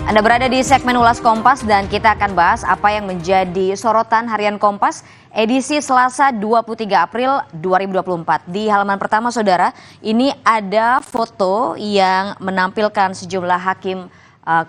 Anda berada di segmen Ulas Kompas dan kita akan bahas apa yang menjadi sorotan harian Kompas edisi Selasa 23 April 2024. Di halaman pertama saudara, ini ada foto yang menampilkan sejumlah hakim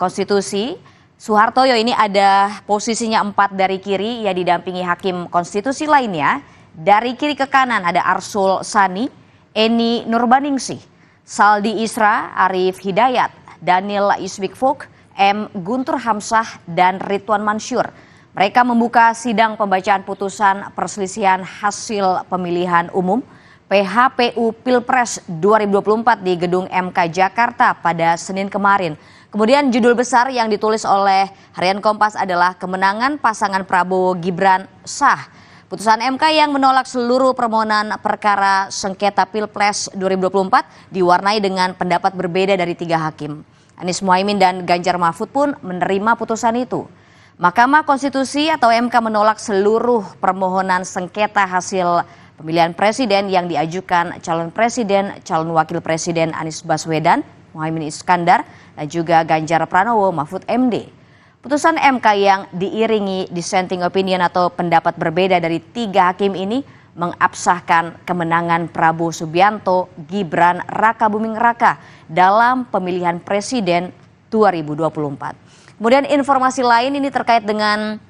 konstitusi. Suhartoyo ini ada posisinya 4 dari kiri, ia didampingi hakim konstitusi lainnya. Dari kiri ke kanan ada Arsul Sani, Eni Nurbaningsih, Saldi Isra, Arif Hidayat, Daniel Isbikfok, M. Guntur Hamzah, dan Ridwan Mansur. Mereka membuka sidang pembacaan putusan perselisihan hasil pemilihan umum PHPU Pilpres 2024 di Gedung MK Jakarta pada Senin kemarin. Kemudian judul besar yang ditulis oleh harian Kompas adalah kemenangan pasangan Prabowo Gibran sah. Putusan MK yang menolak seluruh permohonan perkara sengketa Pilpres 2024 diwarnai dengan pendapat berbeda dari 3 hakim. Anies Mohaimin dan Ganjar Mahfud pun menerima putusan itu. Mahkamah Konstitusi atau MK menolak seluruh permohonan sengketa hasil pemilihan presiden yang diajukan calon presiden, calon wakil presiden Anies Baswedan, Mohaimin Iskandar, dan juga Ganjar Pranowo Mahfud MD. Putusan MK yang diiringi dissenting opinion atau pendapat berbeda dari 3 hakim ini mengabsahkan kemenangan Prabowo Subianto Gibran Rakabuming Raka dalam pemilihan presiden 2024. Kemudian informasi lain ini terkait dengan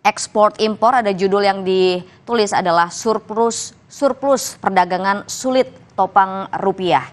ekspor impor, ada judul yang ditulis adalah surplus perdagangan sulit topang rupiah.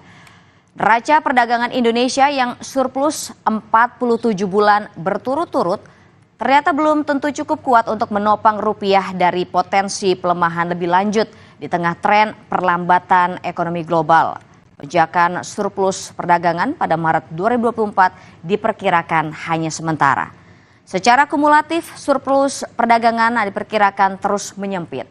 Neraca perdagangan Indonesia yang surplus 47 bulan berturut-turut ternyata belum tentu cukup kuat untuk menopang rupiah dari potensi pelemahan lebih lanjut di tengah tren perlambatan ekonomi global. Lonjakan surplus perdagangan pada Maret 2024 diperkirakan hanya sementara. Secara kumulatif, surplus perdagangan diperkirakan terus menyempit.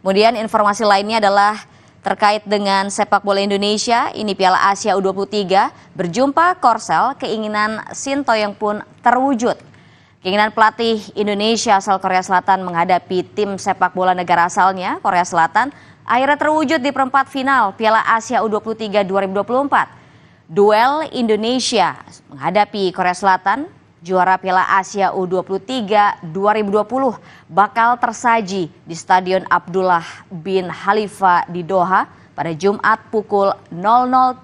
Kemudian informasi lainnya adalah terkait dengan sepak bola Indonesia. Ini Piala Asia U23 berjumpa Korsel, keinginan Sintayong pun terwujud. Keinginan pelatih Indonesia asal Korea Selatan menghadapi tim sepak bola negara asalnya, Korea Selatan, akhirnya terwujud di perempat final Piala Asia U23 2024. Duel Indonesia menghadapi Korea Selatan, juara Piala Asia U23 2020 bakal tersaji di Stadion Abdullah bin Khalifa di Doha pada Jumat pukul 00.30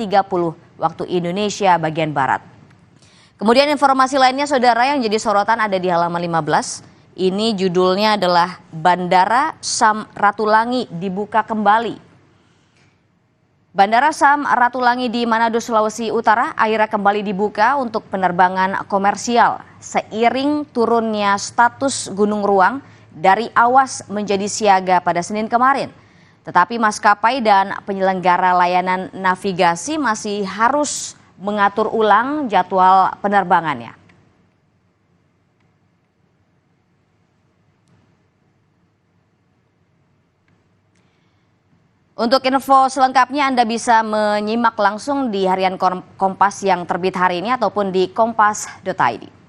waktu Indonesia bagian Barat. Kemudian informasi lainnya saudara yang jadi sorotan ada di halaman 15. Ini judulnya adalah Bandara Sam Ratulangi dibuka kembali. Bandara Sam Ratulangi di Manado, Sulawesi Utara akhirnya kembali dibuka untuk penerbangan komersial seiring turunnya status gunung ruang dari awas menjadi siaga pada Senin kemarin. Tetapi maskapai dan penyelenggara layanan navigasi masih harus mengatur ulang jadwal penerbangannya. Untuk info selengkapnya Anda bisa menyimak langsung di harian Kompas yang terbit hari ini ataupun di kompas.id.